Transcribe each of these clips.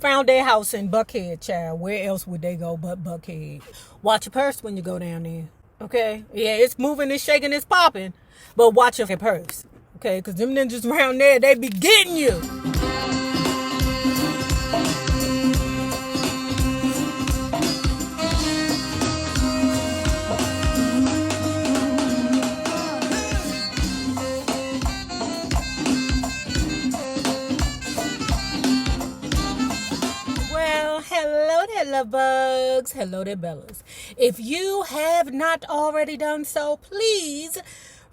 found their house in Buckhead, child. Where else would they go but Buckhead? Watch your purse when you go down there, okay? Yeah, it's moving, it's shaking, it's popping, but watch your purse, okay? Because them ninjas around there, they be getting you. Hello there, love bugs. Hello there, bellas. If you have not already done so, please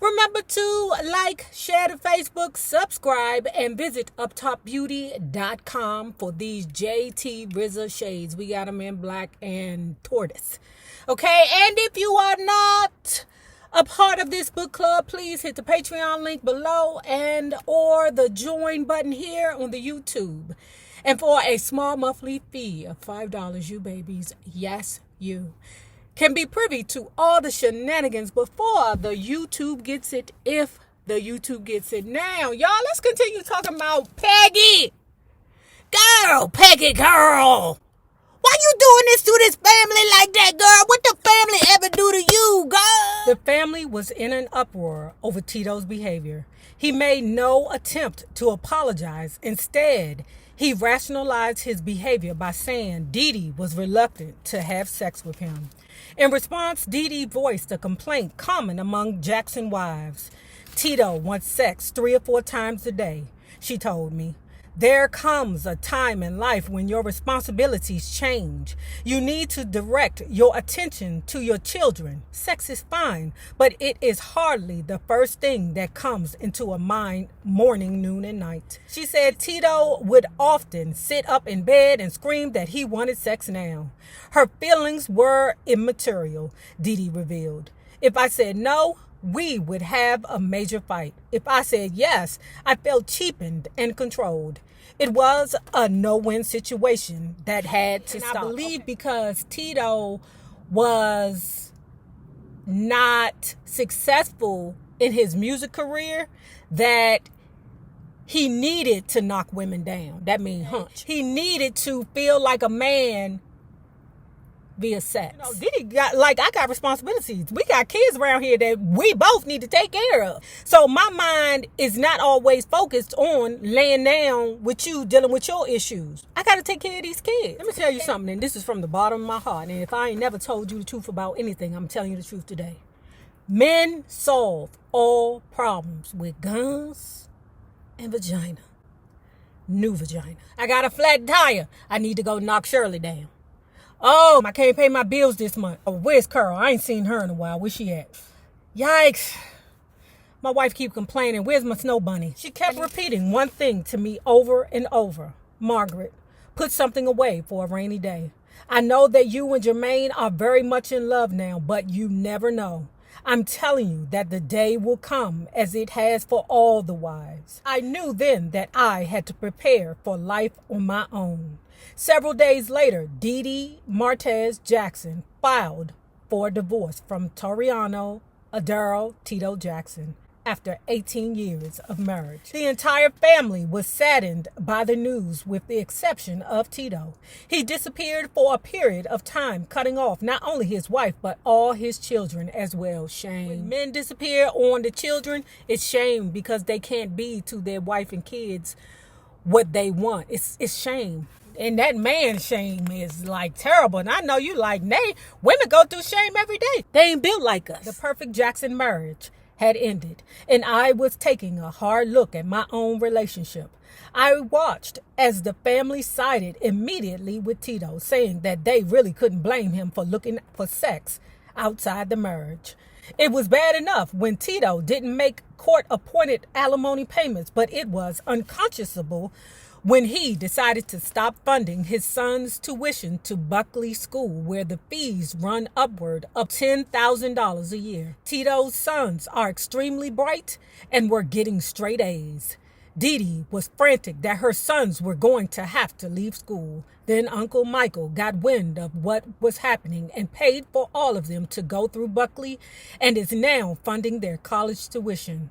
remember to like, share the Facebook, subscribe, and visit uptopbeauty.com for these JT RZA shades. We got them in black and tortoise. Okay, and if you are not a part of this book club, please hit the Patreon link below and or the join button here on the YouTube. And for a small monthly fee of $5, you babies, yes, you can be privy to all the shenanigans before the YouTube gets it, if the YouTube gets it. Now, y'all, let's continue talking about Peggy. Peggy girl. Why you doing this to this family like that, girl? What the family ever do to you, girl? The family was in an uproar over Tito's behavior. He made no attempt to apologize. Instead, he rationalized his behavior by saying Dede was reluctant to have sex with him. In response, Dede voiced a complaint common among Jackson wives. Tito wants sex 3 or 4 times a day, she told me. There comes a time in life when your responsibilities change. You need to direct your attention to your children. Sex is fine, but it is hardly the first thing that comes into a mind morning, noon, and night. She said Tito would often sit up in bed and scream that he wanted sex now. Her feelings were immaterial, Dede revealed. If I said no, we would have a major fight. If I said yes, I felt cheapened and controlled. It was a no-win situation that had to stop. I believe because Tito was not successful in his music career, that he needed to knock women down. That means hunch. He needed to feel like a man via sex. Dede got, I got responsibilities. We got kids around here that we both need to take care of. So my mind is not always focused on laying down with you, dealing with your issues. I got to take care of these kids. Let me tell you something, and this is from the bottom of my heart. And if I ain't never told you the truth about anything, I'm telling you the truth today. Men solve all problems with guns and vagina. New vagina. I got a flat tire. I need to go knock Shirley down. Oh, I can't pay my bills this month. Oh, where's Carl? I ain't seen her in a while. Where's she at? Yikes. My wife keep complaining. Where's my snow bunny? She kept repeating one thing to me over and over. Margaret, put something away for a rainy day. I know that you and Jermaine are very much in love now, but you never know. I'm telling you that the day will come as it has for all the wives. I knew then that I had to prepare for life on my own. Several days later, Dede Martez Jackson filed for divorce from Toriano Adaro Tito Jackson after 18 years of marriage. The entire family was saddened by the news with the exception of Tito. He disappeared for a period of time, cutting off not only his wife but all his children as well. Shame. When men disappear on the children, it's shame because they can't be to their wife and kids what they want. It's shame. And that man shame is terrible. And I know you Nay, women go through shame every day. They ain't built like us. The perfect Jackson marriage had ended, and I was taking a hard look at my own relationship. I watched as the family sided immediately with Tito, saying that they really couldn't blame him for looking for sex outside the marriage. It was bad enough when Tito didn't make court-appointed alimony payments, but it was unconscionable when he decided to stop funding his son's tuition to Buckley School, where the fees run upward of $10,000 a year. Tito's sons are extremely bright and were getting straight A's. Dede was frantic that her sons were going to have to leave school. Then Uncle Michael got wind of what was happening and paid for all of them to go through Buckley and is now funding their college tuition.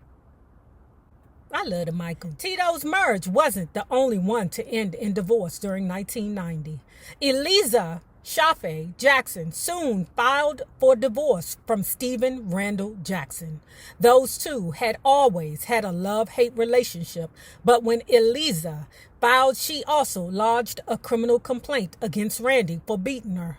I love the Michael. Tito's marriage wasn't the only one to end in divorce during 1990. Eliza Shafe Jackson soon filed for divorce from Stephen Randall Jackson. Those two had always had a love-hate relationship, but when Eliza filed, she also lodged a criminal complaint against Randy for beating her.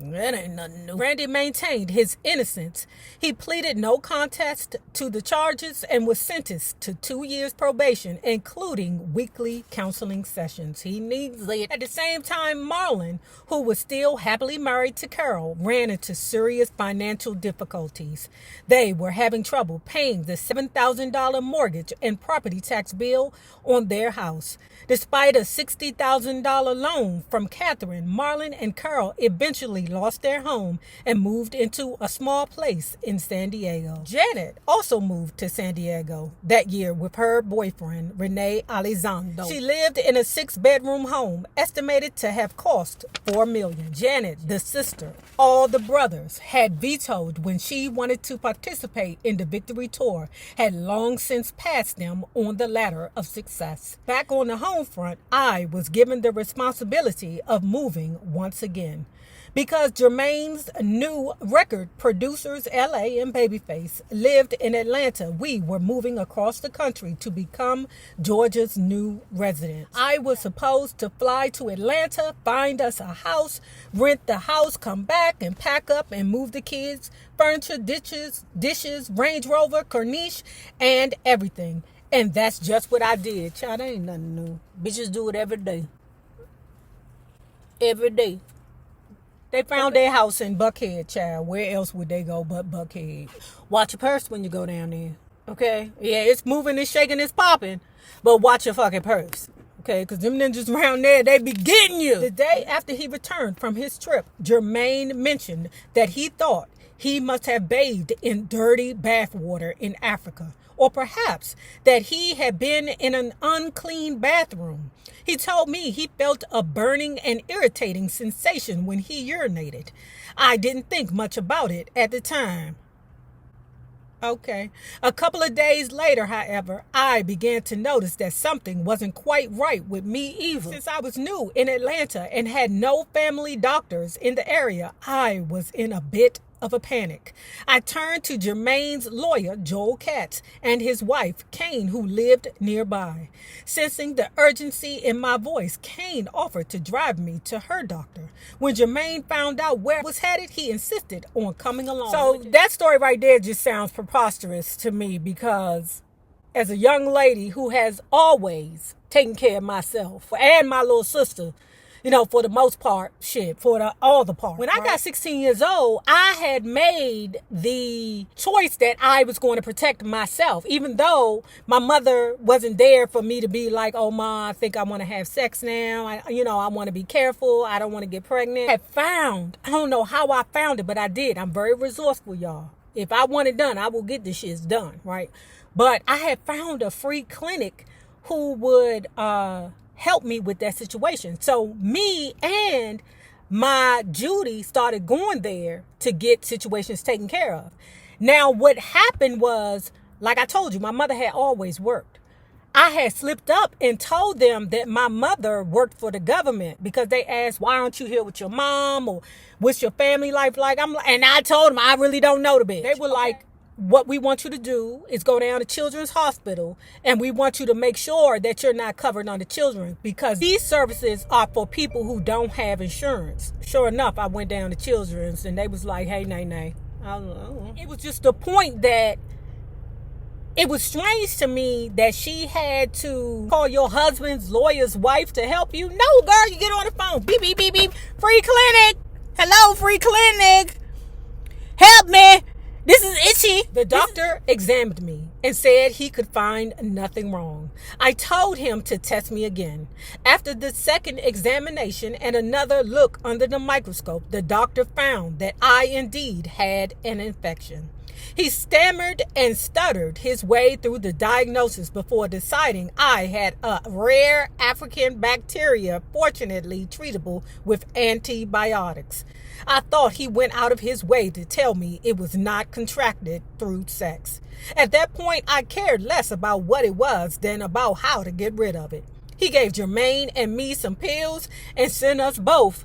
That ain't nothing new. Randy maintained his innocence. He pleaded no contest to the charges and was sentenced to 2 years probation, including weekly counseling sessions. He needs it. At the same time, Marlon, who was still happily married to Carol, ran into serious financial difficulties. They were having trouble paying the $7,000 mortgage and property tax bill on their house. Despite a $60,000 loan from Catherine, Marlon and Carol eventually lost their home and moved into a small place in San Diego. Janet also moved to San Diego that year with her boyfriend, Rene Elizondo. She lived in a 6-bedroom home estimated to have cost $4 million. Janet, the sister, all the brothers had vetoed when she wanted to participate in the Victory Tour, had long since passed them on the ladder of success. Back on the home front, I was given the responsibility of moving once again. Because Jermaine's new record producers, LA and Babyface, lived in Atlanta, we were moving across the country to become Georgia's new residents. I was supposed to fly to Atlanta, find us a house, rent the house, come back and pack up and move the kids, furniture, dishes, Range Rover, Corniche, and everything. And that's just what I did. Child, ain't nothing new. Bitches do it every day. Every day. They found their house in Buckhead, child. Where else would they go but Buckhead? Watch your purse when you go down there, okay? Yeah, it's moving, it's shaking, it's popping, but watch your fucking purse, okay? Because them ninjas around there, they be getting you. The day after he returned from his trip, Jermaine mentioned that he thought he must have bathed in dirty bathwater in Africa, or perhaps that he had been in an unclean bathroom. He told me he felt a burning and irritating sensation when he urinated. I didn't think much about it at the time. Okay. A couple of days later, however, I began to notice that something wasn't quite right with me either. Since I was new in Atlanta and had no family doctors in the area, I was in a bit of a panic. I turned to Jermaine's lawyer, Joel Katz, and his wife, Kane, who lived nearby. Sensing the urgency in my voice, Kane offered to drive me to her doctor. When Jermaine found out where I was headed, he insisted on coming along. So that story right there just sounds preposterous to me, because as a young lady who has always taken care of myself and my little sister, you know, for the most part, all the part. When I got 16 years old, I had made the choice that I was going to protect myself, even though my mother wasn't there for me to be like, oh, Ma, I think I want to have sex now. I want to be careful. I don't want to get pregnant. I don't know how I found it, but I did. I'm very resourceful, y'all. If I want it done, I will get this shit done, right? But I had found a free clinic who would help me with that situation. So me and my Judy started going there to get situations taken care of. Now, what happened was, like I told you, my mother had always worked. I had slipped up and told them that my mother worked for the government, because they asked, why aren't you here with your mom, or what's your family life like? And I told them, I really don't know the bitch. They were like, what we want you to do is go down to Children's Hospital, and we want you to make sure that you're not covered under children, because these services are for people who don't have insurance. Sure enough, I went down to Children's, and they was like, hey, Nay. It was just the point that it was strange to me that she had to call your husband's lawyer's wife to help you. No, girl, you get on the phone. Beep, beep, beep, beep. Free clinic. Hello, free clinic. Help me. This is itchy. The doctor examined me and said he could find nothing wrong. I told him to test me again. After the second examination and another look under the microscope, the doctor found that I indeed had an infection. He stammered and stuttered his way through the diagnosis before deciding I had a rare African bacteria, fortunately treatable with antibiotics. I thought he went out of his way to tell me it was not contracted through sex. At that point, I cared less about what it was than about how to get rid of it. He gave Jermaine and me some pills and sent us both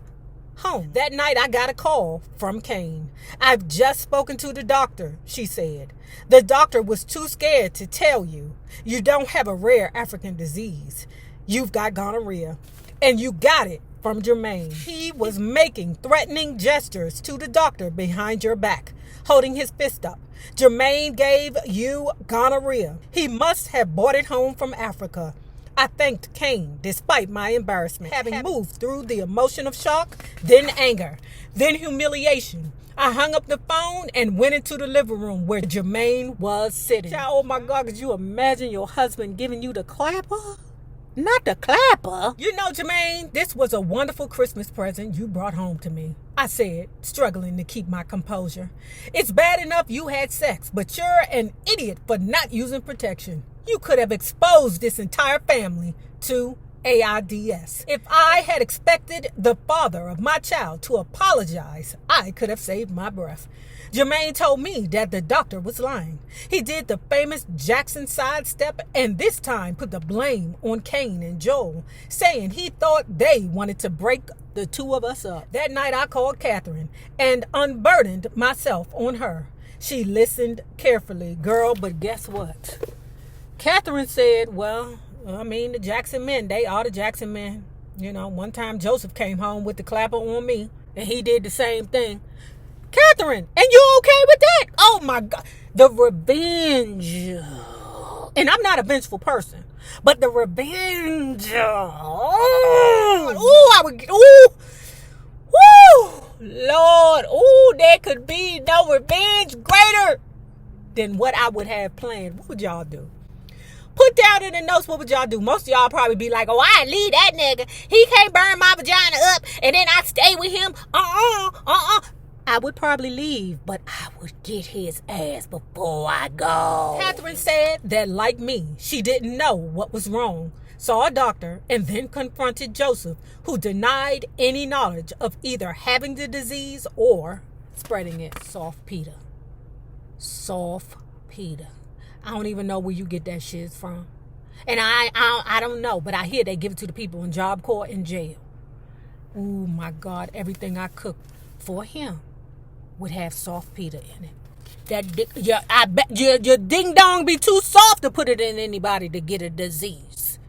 home. That night, I got a call from Kane. I've just spoken to the doctor, she said. The doctor was too scared to tell you. You don't have a rare African disease. You've got gonorrhea. And you got it from Jermaine. He was making threatening gestures to the doctor behind your back, holding his fist up. Jermaine gave you gonorrhea. He must have brought it home from Africa. I thanked Kane despite my embarrassment, having moved through the emotion of shock, then anger, then humiliation. I hung up the phone and went into the living room where Jermaine was sitting. Oh my God, could you imagine your husband giving you the clapper? Not the clapper. You know, Jermaine, this was a wonderful Christmas present you brought home to me, I said, struggling to keep my composure. It's bad enough you had sex, but you're an idiot for not using protection. You could have exposed this entire family to AIDS. If I had expected the father of my child to apologize, I could have saved my breath. Jermaine told me that the doctor was lying. He did the famous Jackson sidestep and this time put the blame on Kane and Joel, saying he thought they wanted to break the two of us up. That night I called Catherine and unburdened myself on her. She listened carefully, girl, but guess what? Catherine said, well, the Jackson men, they are the Jackson men. You know, one time Joseph came home with the clapper on me, and he did the same thing. Catherine, and you okay with that? Oh, my God. The revenge. And I'm not a vengeful person, but the revenge. Lord. There could be no revenge greater than what I would have planned. What would y'all do? Put down in the notes, what would y'all do? Most of y'all probably be like, I leave that nigga. He can't burn my vagina up, and then I stay with him. I would probably leave, but I would get his ass before I go. Catherine said that, like me, she didn't know what was wrong, saw a doctor, and then confronted Joseph, who denied any knowledge of either having the disease or spreading it. Soft Peter. I don't even know where you get that shit from. And I don't know, but I hear they give it to the people in Job Corps in jail. Oh my God, everything I cook for him would have soft Peter in it. I bet your ding dong be too soft to put it in anybody to get a disease.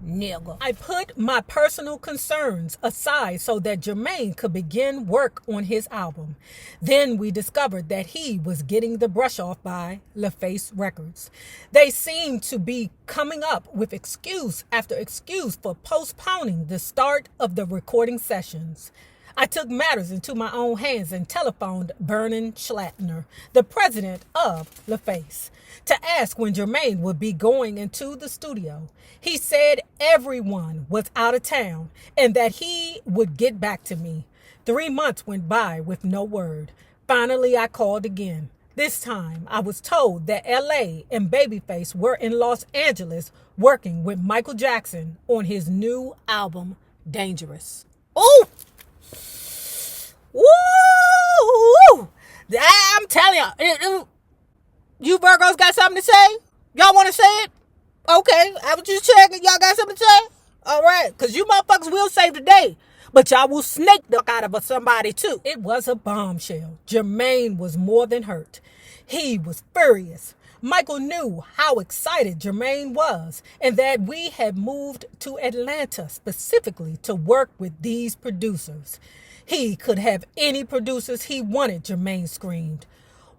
Nigga. I put my personal concerns aside so that Jermaine could begin work on his album. Then we discovered that he was getting the brush off by LaFace Records. They seemed to be coming up with excuse after excuse for postponing the start of the recording sessions. I took matters into my own hands and telephoned Vernon Schlattner, the president of LaFace, to ask when Jermaine would be going into the studio. He said everyone was out of town and that he would get back to me. 3 months went by with no word. Finally, I called again. This time, I was told that LA and Babyface were in Los Angeles working with Michael Jackson on his new album, Dangerous. Oh! Woo! I'm telling you, you Virgos got something to say? Y'all want to say it? Okay, I was just checking. Y'all got something to say? All right, because you motherfuckers will save the day, but y'all will snake the out of somebody too. It was a bombshell. Jermaine was more than hurt. He was furious. Michael knew how excited Jermaine was and that we had moved to Atlanta specifically to work with these producers. He could have any producers he wanted, Jermaine screamed.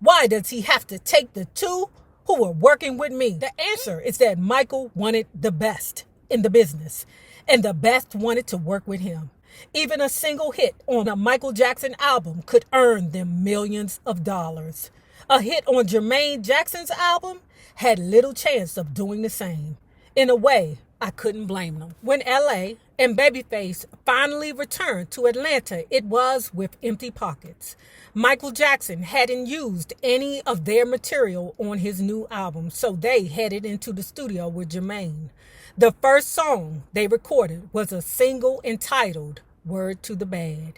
Why does he have to take the two who were working with me? The answer is that Michael wanted the best in the business, and the best wanted to work with him. Even a single hit on a Michael Jackson album could earn them millions of dollars. A hit on Jermaine Jackson's album had little chance of doing the same. In a way, I couldn't blame them. When LA and Babyface finally returned to Atlanta, it was with empty pockets. Michael Jackson hadn't used any of their material on his new album, so they headed into the studio with Jermaine. The first song they recorded was a single entitled Word to the Bad.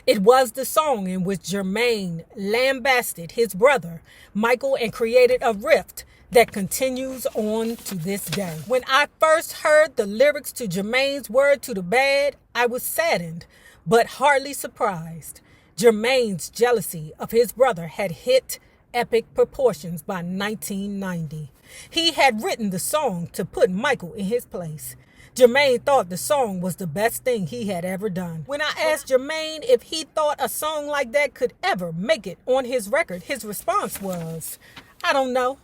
It was the song in which Jermaine lambasted his brother, Michael, and created a rift that continues on to this day. When I first heard the lyrics to Jermaine's Word to the Bad, I was saddened, but hardly surprised. Jermaine's jealousy of his brother had hit epic proportions by 1990. He had written the song to put Michael in his place. Jermaine thought the song was the best thing he had ever done. When I asked Jermaine if he thought a song like that could ever make it on his record, his response was, "I don't know,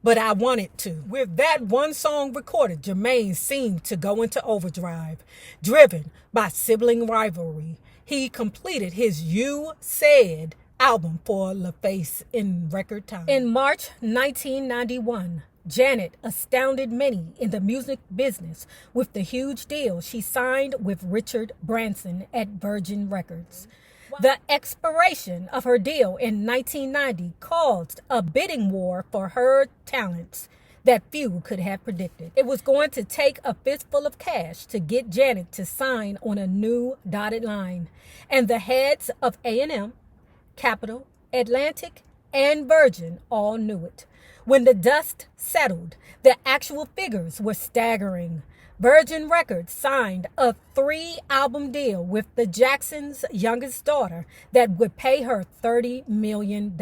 but I want it to." With that one song recorded, Jermaine seemed to go into overdrive. Driven by Sibling Rivalry, he completed his You Said album for LaFace in record time. In March 1991, Janet astounded many in the music business with the huge deal she signed with Richard Branson at Virgin Records. The expiration of her deal in 1990 caused a bidding war for her talents that few could have predicted. It was going to take a fistful of cash to get Janet to sign on a new dotted line, and the heads of A&M, Capitol, Atlantic, and Virgin all knew it. When the dust settled, the actual figures were staggering. Virgin Records signed a 3-album deal with the Jacksons' youngest daughter that would pay her $30 million,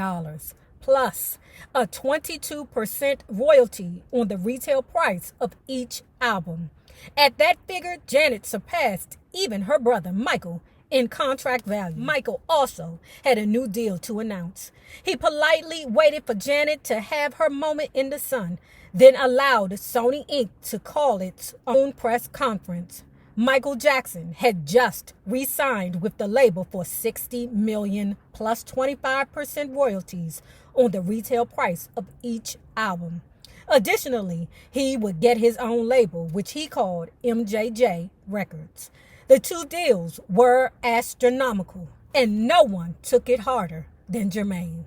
plus a 22% royalty on the retail price of each album. At that figure, Janet surpassed even her brother Michael in contract value. Michael also had a new deal to announce. He politely waited for Janet to have her moment in the sun, then allowed Sony Inc. to call its own press conference. Michael Jackson had just re-signed with the label for $60 million plus 25% royalties on the retail price of each album. Additionally, he would get his own label, which he called MJJ Records. The two deals were astronomical, and no one took it harder than Jermaine.